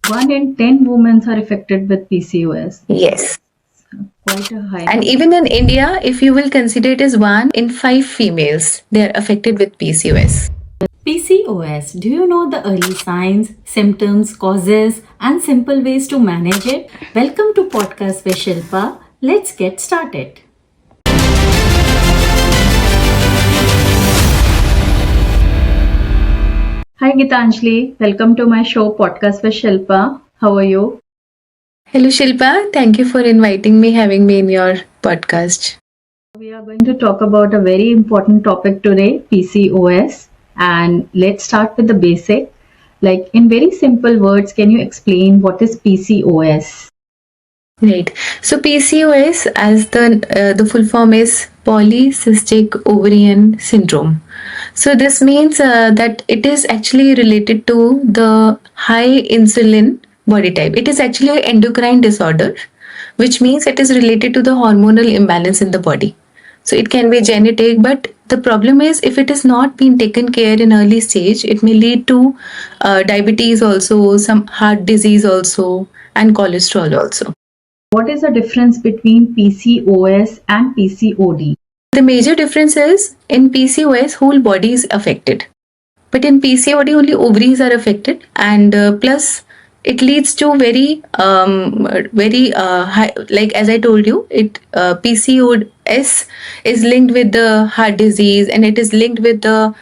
1 in 10 women are affected with PCOS. Yes. Quite a high. And even in India, if you will consider it as 1 in 5 females, they are affected with PCOS. PCOS, do you know the early signs, symptoms, causes, and simple ways to manage it? Welcome to Podcast with Shilpa. Let's get started. Hi Geetanjali, welcome to my show Podcast with Shilpa. How are you? Hello Shilpa, thank you for inviting me, having me in your podcast. We are going to talk about a very important topic today, PCOS. And let's start with the basic. Like in very simple words, can you explain what is PCOS? Right. So PCOS, as the full form is Polycystic Ovarian Syndrome. So this means that it is actually related to the high insulin body type. It is actually an endocrine disorder, which means it is related to the hormonal imbalance in the body. So it can be genetic, but the problem is if it is not being taken care in early stage, it may lead to diabetes also, some heart disease also, and cholesterol also. What is the difference between PCOS and PCOD? The major difference is in PCOS, whole body is affected. But in PCOD, only ovaries are affected, and plus it leads to very high, like as I told you, PCOS is linked with the heart disease, and it is linked with the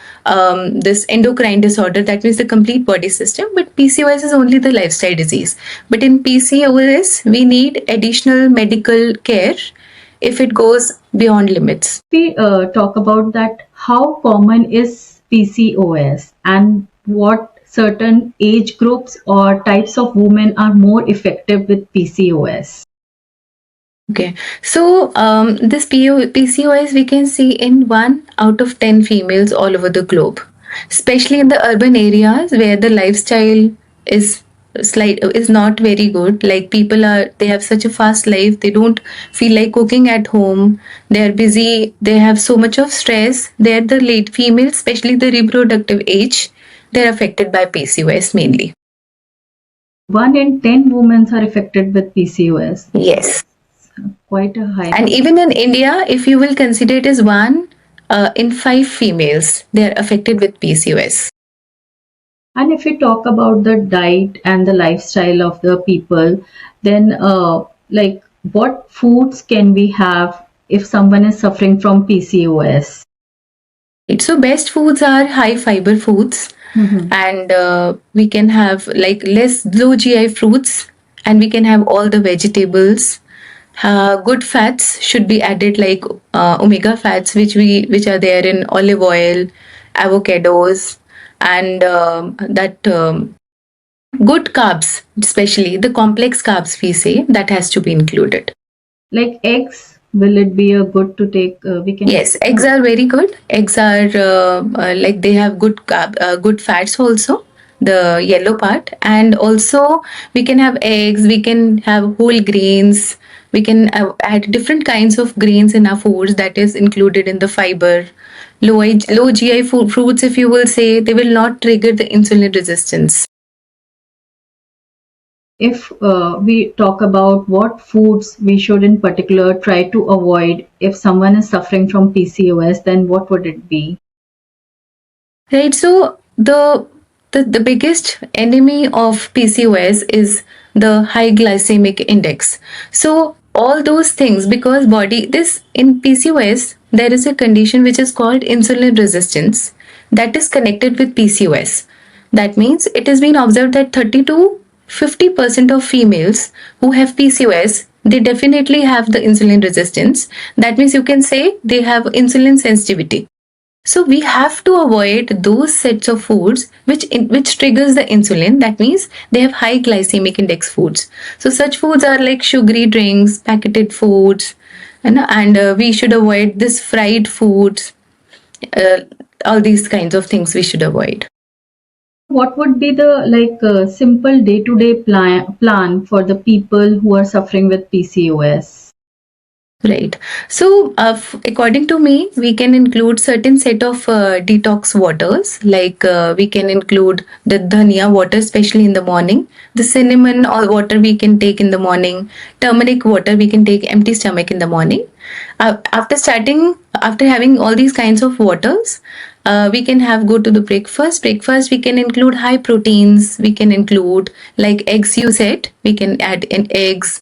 this endocrine disorder. That means the complete body system. But PCOS is only the lifestyle disease. But in PCOS, we need additional medical care if it goes beyond limits. We talk about that. How common is PCOS and what certain age groups or types of women are more effective with PCOS? Okay, so this PCOS we can see in 1 out of 10 females all over the globe, especially in the urban areas where the lifestyle is is not very good. Like they have such a fast life, they don't feel like cooking at home, they are busy, they have so much of stress. They're the late females, especially the reproductive age, they're affected by PCOS mainly. 1 in 10 women are affected with PCOS. Yes. Quite a high. And even in India, if you will consider it as 1 in 5 females, they are affected with PCOS. And if we talk about the diet and the lifestyle of the people, then like what foods can we have if someone is suffering from PCOS? So best foods are high fiber foods, and we can have like low GI fruits, and we can have all the vegetables. Good fats should be added, like omega fats, which are there in olive oil, avocados, and good carbs, especially the complex carbs we say, that has to be included. Like eggs, will it be a good to take? We can. Yes, eggs are very good. Eggs are like they have good fats also, the yellow part, and also we can have eggs. We can have whole grains. We can add different kinds of grains in our foods. That is included in the fiber. Low GI fruits, if you will say, they will not trigger the insulin resistance. If we talk about what foods we should in particular try to avoid if someone is suffering from PCOS, then what would it be? Right. So the biggest enemy of PCOS is the high glycemic index. So all those things, because in PCOS there is a condition which is called insulin resistance that is connected with PCOS. That means it has been observed that 30 to 50% of females who have PCOS, they definitely have the insulin resistance. That means you can say they have insulin sensitivity. So we have to avoid those sets of foods which triggers the insulin. That means they have high glycemic index foods. So such foods are like sugary drinks, packeted foods, and we should avoid this fried foods. All these kinds of things we should avoid. What would be the simple day-to-day plan for the people who are suffering with PCOS? Right. So, according to me, we can include certain set of detox waters. Like we can include the dhania water, especially in the morning. The cinnamon or water we can take in the morning. Turmeric water we can take empty stomach in the morning. After having all these kinds of waters, we can have go to the breakfast. Breakfast we can include high proteins. We can include like eggs. You said we can add in eggs,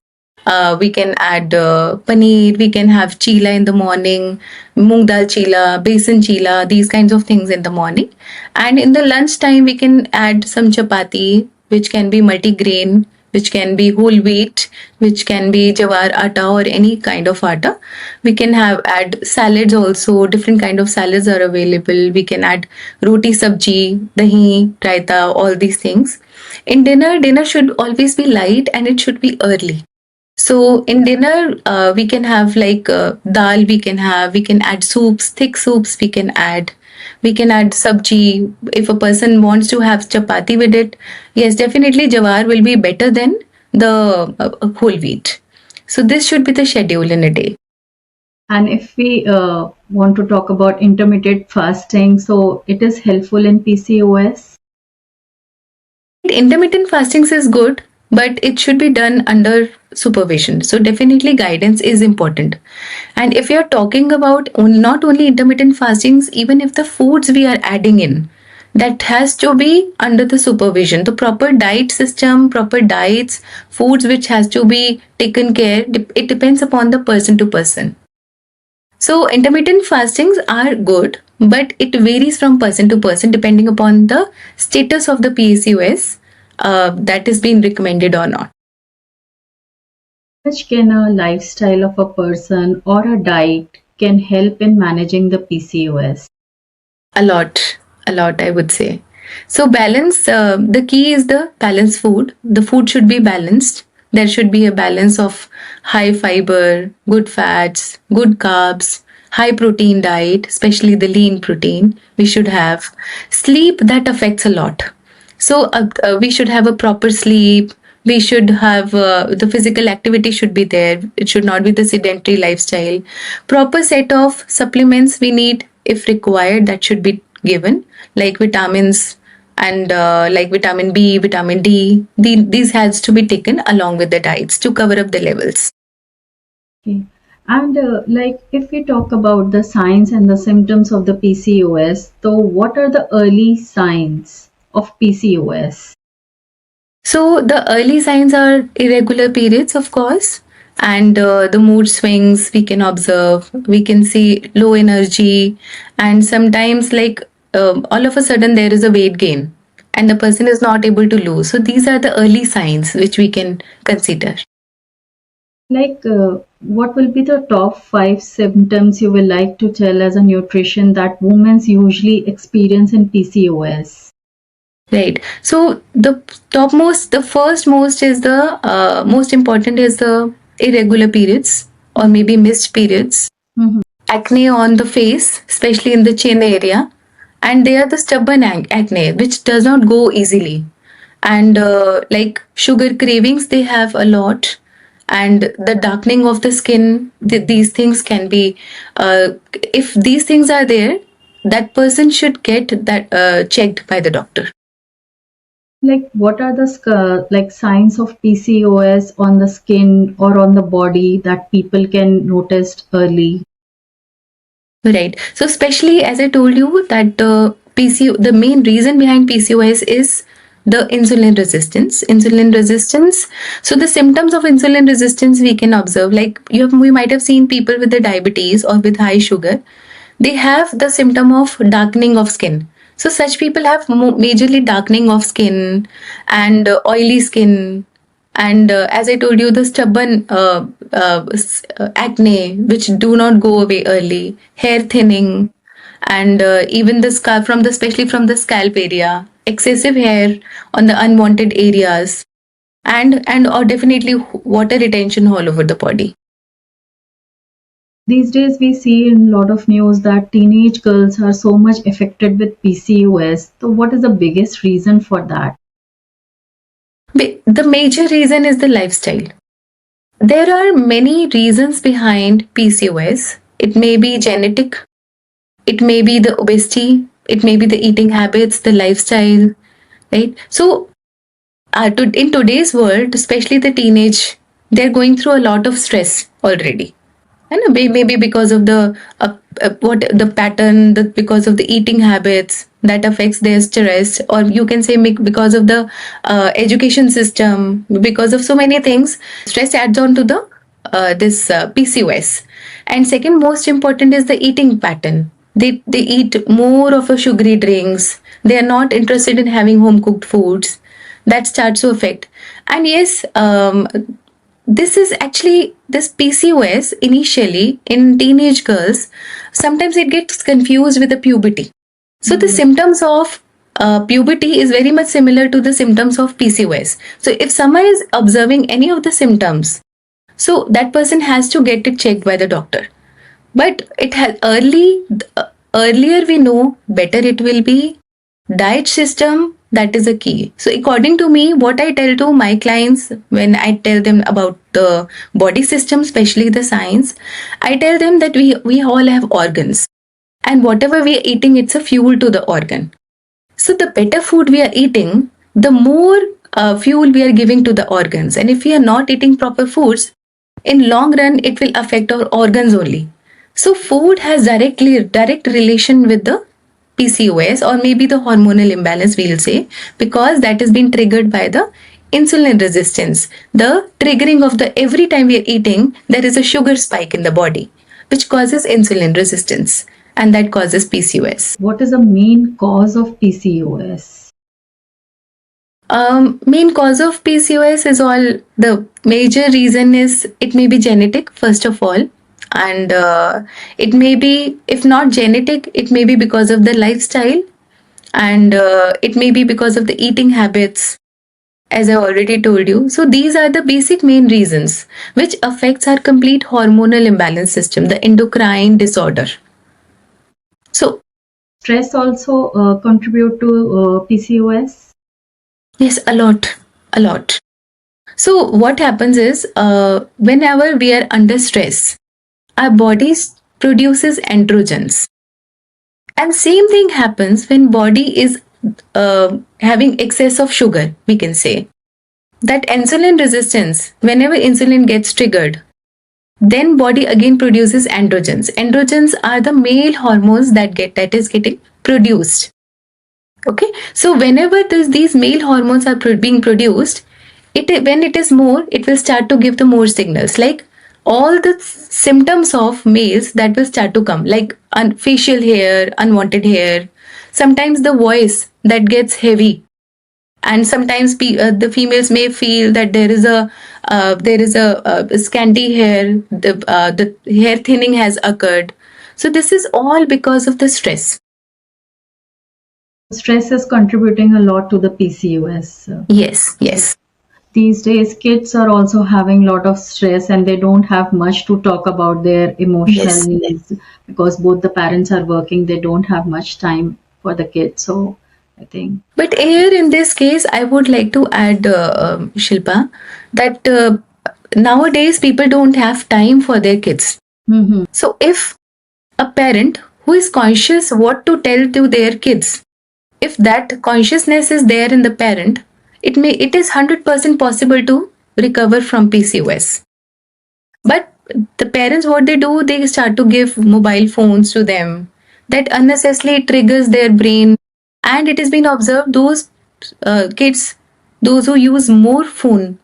we can add paneer, we can have chila in the morning, moong dal chila, besan chila, these kinds of things in the morning. And in the lunch time, we can add some chapati, which can be multigrain, which can be whole wheat, which can be jawar atta or any kind of atta. We can have add salads also. Different kind of salads are available. We can add roti sabji, dahi, raita, all these things. In dinner should always be light and it should be early. So in dinner, we can have like dal. We can add soups, thick soups. We can add sabji. If a person wants to have chapati with it, yes, definitely jawar will be better than the whole wheat. So this should be the schedule in a day. And if we want to talk about intermittent fasting, so it is helpful in PCOS. Intermittent fastings is good, but it should be done under supervision. So definitely guidance is important. And if you're talking about not only intermittent fastings, even if the foods we are adding in, that has to be under the supervision. The proper diet system, proper diets, foods which has to be taken care, it depends upon the person to person. So intermittent fastings are good, but it varies from person to person depending upon the status of the PCOS that is being recommended or not. Much can a lifestyle of a person or a diet can help in managing the PCOS? A lot, a lot, I would say. So balance. The key is the balanced food. The food should be balanced. There should be a balance of high fiber, good fats, good carbs, high protein diet, especially the lean protein. We should have sleep that affects a lot. So we should have a proper sleep. We should have the physical activity should be there. It should not be the sedentary lifestyle. Proper set of supplements we need if required that should be given, like vitamins and like vitamin B, vitamin D. These has to be taken along with the diets to cover up the levels. Okay. And like if we talk about the signs and the symptoms of the PCOS, so what are the early signs of PCOS? So the early signs are irregular periods, of course, and the mood swings we can observe. We can see low energy, and sometimes like all of a sudden there is a weight gain, and the person is not able to lose. So these are the early signs which we can consider. Like, what will be the top five symptoms you will like to tell as a nutrition that women usually experience in PCOS? Right. So the first most is the most important is the irregular periods or maybe missed periods, Mhm. acne on the face, especially in the chin area, and they are the stubborn acne which does not go easily. And like sugar cravings, they have a lot, and the darkening of the skin. These things can be, if these things are there, that person should get that checked by the doctor. Like, what are the like signs of PCOS on the skin or on the body that people can notice early? Right. So especially as I told you that the main reason behind PCOS is the insulin resistance. Insulin resistance. So the symptoms of insulin resistance we can observe, like we might have seen people with the diabetes or with high sugar, they have the symptom of darkening of skin. So such people have majorly darkening of skin and oily skin, and as I told you, the stubborn acne which do not go away early, hair thinning, and even the scalp from the especially from the scalp area, excessive hair on the unwanted areas, and or definitely water retention all over the body. These days, we see in a lot of news that teenage girls are so much affected with PCOS. So, what is the biggest reason for that? The major reason is the lifestyle. There are many reasons behind PCOS. It may be genetic, it may be the obesity, it may be the eating habits, the lifestyle, right? So, in today's world, especially the teenage, they're going through a lot of stress already. I know, maybe because of the what the pattern, because of the eating habits that affects their stress, or you can say because of the education system, because of so many things, stress adds on to the this PCOS. And second most important is the eating pattern. They eat more of a sugary drinks. They are not interested in having home cooked foods. That starts to affect. And yes, this is actually this PCOS initially in teenage girls. Sometimes it gets confused with the puberty. So the symptoms of puberty is very much similar to the symptoms of PCOS. So if someone is observing any of the symptoms, so that person has to get it checked by the doctor. But it has earlier we know, better it will be. Diet system, that is a key. So according to me, what I tell to my clients when I tell them about the body system, especially the science, I tell them that we all have organs, and whatever we are eating, it's a fuel to the organ. So the better food we are eating, the more fuel we are giving to the organs. And if we are not eating proper foods, in long run it will affect our organs only. So food has direct relation with the PCOS, or maybe the hormonal imbalance, we'll say, because that has been triggered by the insulin resistance. The triggering of the every time we are eating, there is a sugar spike in the body, which causes insulin resistance, and that causes PCOS. What is the main cause of PCOS? Main cause of PCOS is all the major reason is it may be genetic, first of all, and it may be, if not genetic, it may be because of the lifestyle, and it may be because of the eating habits, as I already told you. So these are the basic main reasons which affects our complete hormonal imbalance system, the endocrine disorder. So Stress also contribute to PCOS? yes, a lot, a lot. So what happens is, whenever we are under stress, our body produces androgens, and same thing happens when body is having excess of sugar. We can say that insulin resistance. Whenever insulin gets triggered, then body again produces androgens. Androgens are the male hormones that is getting produced. Okay, so whenever these male hormones are being produced, when it is more, it will start to give the more signals, like all the symptoms of males that will start to come, like facial hair, unwanted hair, sometimes the voice that gets heavy, and sometimes the females may feel that there is a scanty hair, the hair thinning has occurred. So this is all because of the stress. Stress is contributing a lot to the PCOS. Yes, yes. These days, kids are also having a lot of stress and they don't have much to talk about their emotional Yes. needs because both the parents are working. They don't have much time for the kids. So I think. But here in this case, I would like to add, Shilpa, that nowadays people don't have time for their kids. Mm-hmm. So if a parent who is conscious what to tell to their kids, if that consciousness is there in the parent, it is 100% possible to recover from PCOS. But the parents, what they do, they start to give mobile phones to them. That unnecessarily triggers their brain. And it has been observed those kids, those who use more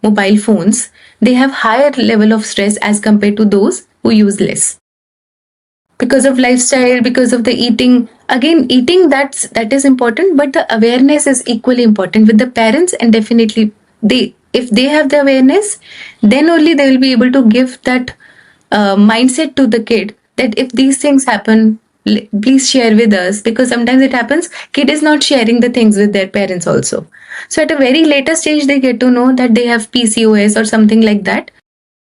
mobile phones, they have higher level of stress as compared to those who use less. Because of lifestyle, because of the eating. Again, eating that is important, but the awareness is equally important with the parents, and definitely if they have the awareness, then only they will be able to give that mindset to the kid that if these things happen, please share with us, because sometimes it happens kid is not sharing the things with their parents also. So at a very later stage they get to know that they have PCOS or something like that,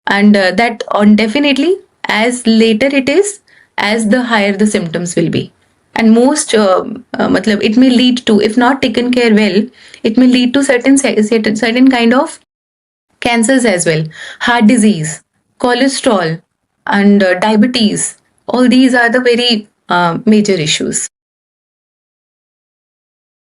and that on definitely as later it is, as the higher the symptoms will be. And most matlab, it may lead to, if not taken care well, it may lead to certain kind of cancers as well, heart disease, cholesterol, and diabetes. All these are the very major issues.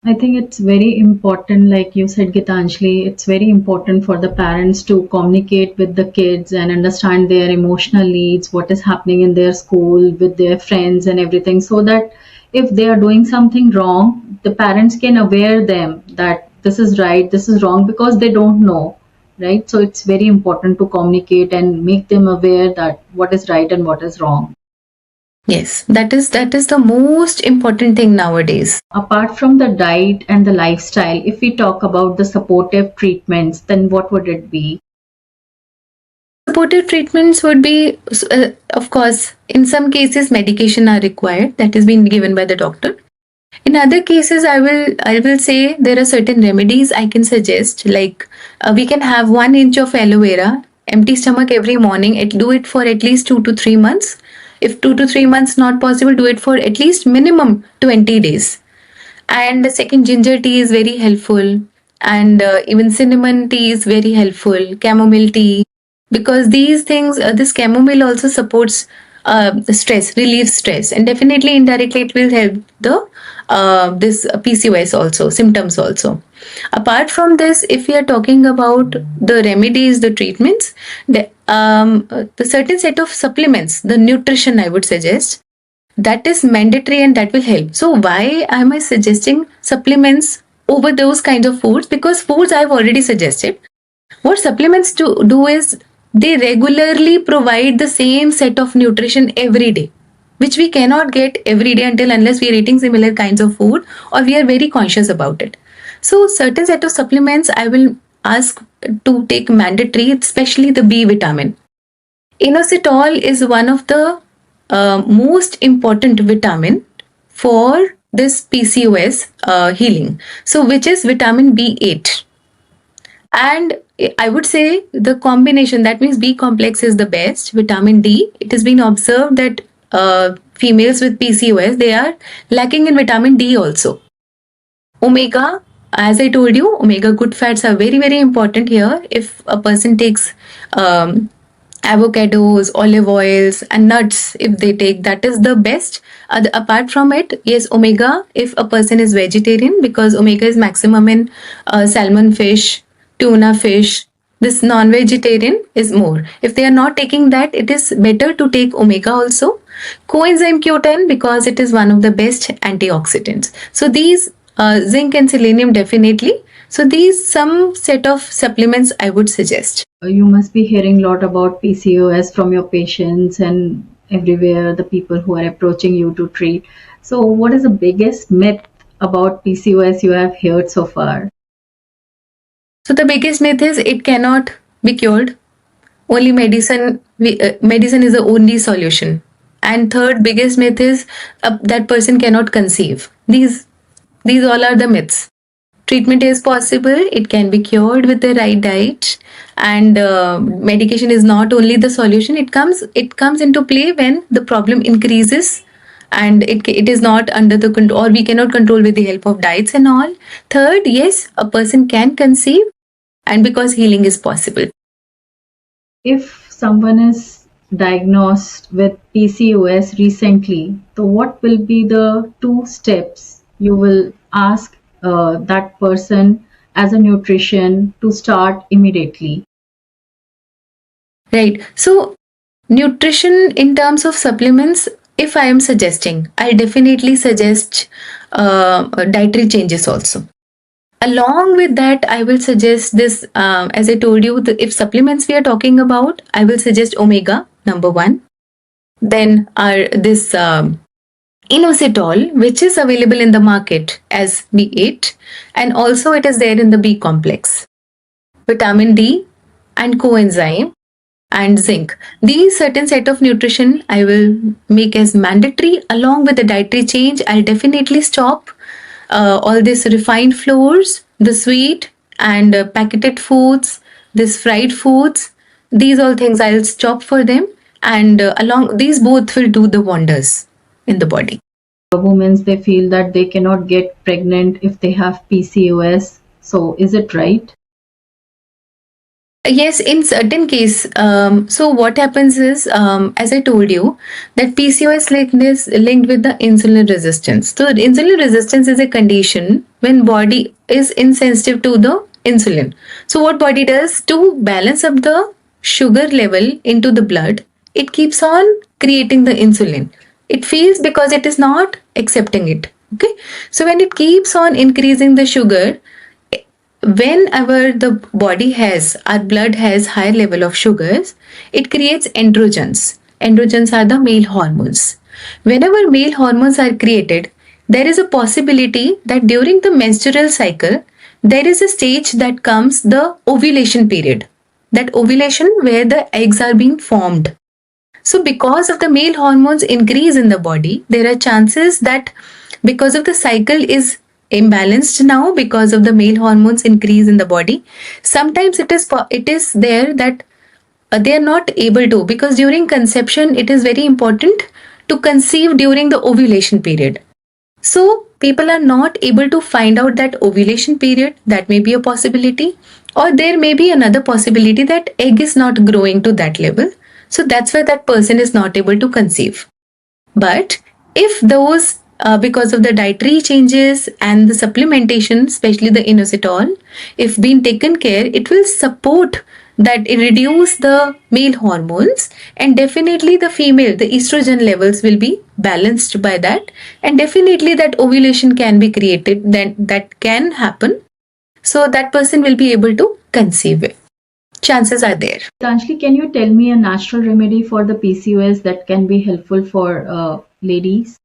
I think it's very important, like you said, Gitanjali, it's very important for the parents to communicate with the kids and understand their emotional needs, what is happening in their school, with their friends and everything, so that if they are doing something wrong, the parents can aware them that this is right, this is wrong, because they don't know, right? So it's very important to communicate and make them aware that what is right and what is wrong. Yes, that is the most important thing nowadays. Apart from the diet and the lifestyle, if we talk about the supportive treatments, then what would it be? Supportive treatments would be, of course, in some cases, medication are required that is being given by the doctor. In other cases, I will say there are certain remedies I can suggest. Like we can have 1 inch of aloe vera, empty stomach every morning. Do it for at least 2 to 3 months. If 2 to 3 months not possible, do it for at least minimum 20 days. And the second, ginger tea is very helpful, and even cinnamon tea is very helpful, chamomile tea, because these things, this chamomile also supports the stress, relieves stress, and definitely indirectly it will help the this PCOS also, symptoms also. Apart from this, if we are talking about the remedies, the treatments, the certain set of supplements, the nutrition I would suggest, that is mandatory and that will help. So why am I suggesting supplements over those kinds of foods? Because foods I've already suggested. What supplements do is they regularly provide the same set of nutrition every day, which we cannot get every day until unless we are eating similar kinds of food or we are very conscious about it. So certain set of supplements I will ask to take mandatory, especially the B vitamin. Inositol is one of the most important vitamin for this PCOS healing. So, which is vitamin B8. And I would say the combination, that means B complex is the best. Vitamin D, it has been observed that females with PCOS, they are lacking in vitamin D also. Omega, as I told you, omega good fats are very, very important here. If a person takes avocados, olive oils, and nuts, if they take, that is the best. Apart from it, yes, omega, if a person is vegetarian, because omega is maximum in salmon fish, tuna fish. This non vegetarian is more. If they are not taking that, it is better to take omega also. Coenzyme Q10, because it is one of the best antioxidants. So these zinc and selenium definitely. So these some set of supplements I would suggest. You must be hearing a lot about PCOS from your patients and everywhere, the people who are approaching you to treat. So, what is the biggest myth about PCOS you have heard so far? So the biggest myth is it cannot be cured. Only medicine is the only solution. And third biggest myth is that person cannot conceive. These all are the myths. Treatment is possible. It can be cured with the right diet, and medication is not only the solution. It comes into play when the problem increases, and it is not under the control, or we cannot control with the help of diets and all. Third, yes, a person can conceive, and because healing is possible. If someone is diagnosed with PCOS recently, so what will be the two steps you will ask that person as a nutrition to start immediately? Right. So, nutrition in terms of supplements, if I am suggesting, I definitely suggest dietary changes also. Along with that, I will suggest this, as I told you, if supplements we are talking about, I will suggest omega, number one. Then are this inositol, which is available in the market as B8, and also it is there in the B complex. Vitamin D and coenzyme and zinc. These certain set of nutrition I will make as mandatory. Along with the dietary change, I'll definitely stop all this refined flours, the sweet and packeted foods, this fried foods. These all things I'll stop for them, and along these both will do the wonders in the body. Women, they feel that they cannot get pregnant if they have PCOS. So, is it right? Yes, in certain case. So what happens is, as I told you, that PCOS is linked with the insulin resistance. So insulin resistance is a condition when body is insensitive to the insulin. So what body does to balance up the sugar level into the blood, it keeps on creating the insulin. It feels because it is not accepting it. Okay. So when it keeps on increasing the sugar, whenever the body has, our blood has higher level of sugars, it creates androgens are the male hormones. Whenever male hormones are created, there is a possibility that during the menstrual cycle there is a stage that comes the ovulation period, that ovulation where the eggs are being formed. So, because of the male hormones increase in the body, there are chances that because of the cycle is imbalanced now, because of the male hormones increase in the body, sometimes it is there that they are not able to, because during conception it is very important to conceive during the ovulation period. So people are not able to find out that ovulation period. That may be a possibility, or there may be another possibility that egg is not growing to that level. So that's why that person is not able to conceive. But if those, because of the dietary changes and the supplementation, especially the inositol, if being taken care, it will support that it reduce the male hormones, and definitely the female, the estrogen levels will be balanced by that, and definitely that ovulation can be created, then that can happen. So that person will be able to conceive it. Chances are there. Geetanjali, can you tell me a natural remedy for the PCOS that can be helpful for ladies?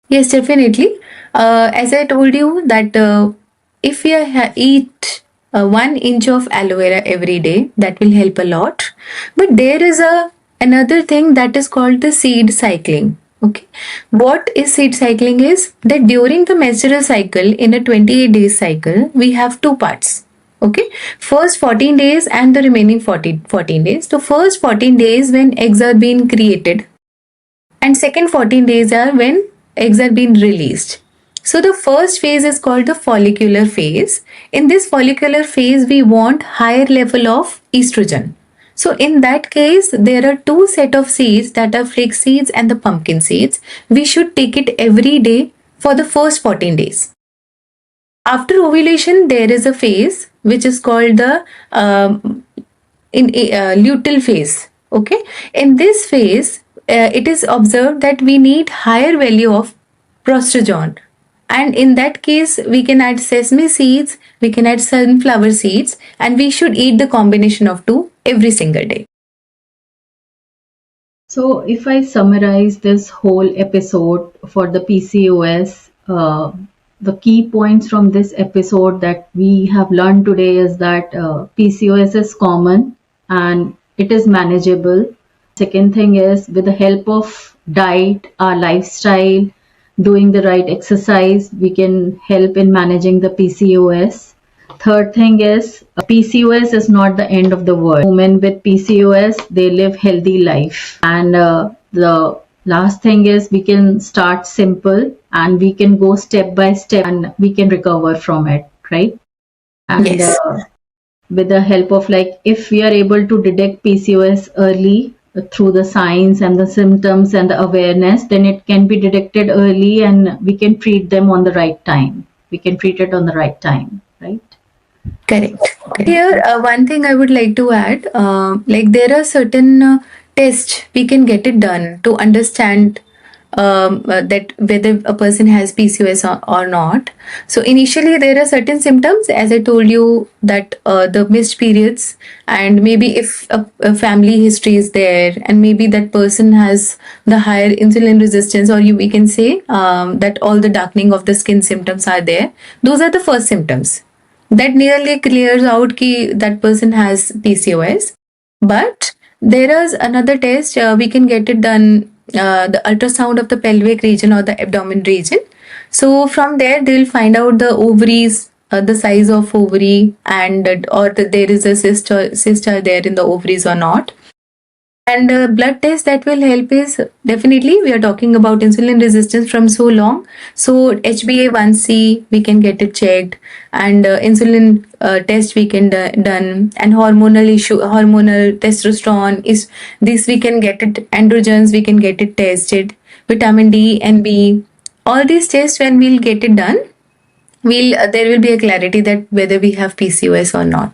Yes, definitely. As I told you that if you eat 1 inch of aloe vera every day, that will help a lot. But there is a another thing that is called the seed cycling. Okay, what is seed cycling is that during the menstrual cycle, in a 28 days cycle, we have two parts. Okay, first 14 days and the remaining 14 days. So first 14 days when eggs are being created, and second 14 days are when eggs are being released. So the first phase is called the follicular phase. In this follicular phase we want higher level of estrogen. So in that case there are two set of seeds, that are flax seeds and the pumpkin seeds. We should take it every day for the first 14 days. After ovulation there is a phase which is called the in luteal phase. Okay, in this phase it is observed that we need higher value of progesterone, and in that case we can add sesame seeds, we can add sunflower seeds, and we should eat the combination of two every single day. So, if I summarize this whole episode for the PCOS, the key points from this episode that we have learned today is that PCOS is common and it is manageable. Second thing is, with the help of diet, our lifestyle, doing the right exercise, we can help in managing the PCOS. Third thing is, PCOS is not the end of the world. Women with PCOS, they live healthy life. And the last thing is, we can start simple and we can go step by step and we can recover from it, right? And Yes. with the help of, like, if we are able to detect PCOS early through the signs and the symptoms and the awareness, then it can be detected early and we can treat them on the right time. We can treat it on the right time, right? Correct. Here, one thing I would like to add, like there are certain tests we can get it done to understand that whether a person has PCOS or not. So initially there are certain symptoms, as I told you, that the missed periods, and maybe if a family history is there, and maybe that person has the higher insulin resistance, or we can say that all the darkening of the skin symptoms are there. Those are the first symptoms that nearly clears out ki that person has PCOS. But there is another test, we can get it done, the ultrasound of the pelvic region or the abdomen region. So from there they'll find out the ovaries, the size of ovary, and or there is a cyst are there in the ovaries or not. And blood test that will help is definitely we are talking about insulin resistance from so long. So HbA1c we can get it checked, and insulin test we can done, and hormonal issue, hormonal testosterone is this we can get it, androgens we can get it tested, vitamin D and B. All these tests when we'll get it done, we'll there will be a clarity that whether we have PCOS or not.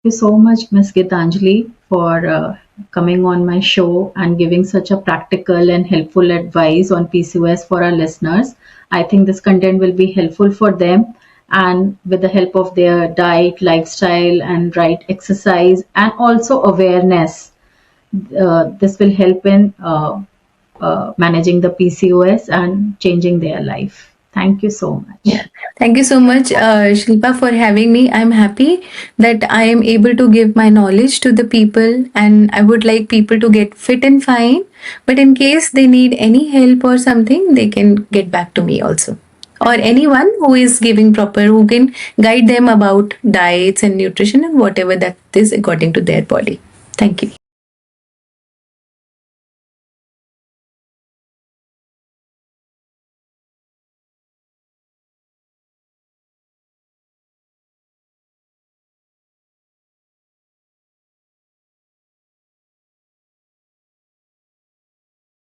You so much, Miss Geetanjali, for coming on my show and giving such a practical and helpful advice on PCOS for our listeners. I think this content will be helpful for them, and with the help of their diet, lifestyle, and right exercise, and also awareness, this will help in managing the PCOS and changing their life. Thank you so Yeah. much. Thank you so much, Shilpa, for having me. I'm happy that I am able to give my knowledge to the people, and I would like people to get fit and fine. But in case they need any help or something, they can get back to me also. Or anyone who is giving proper, who can guide them about diets and nutrition and whatever that is according to their body. Thank you.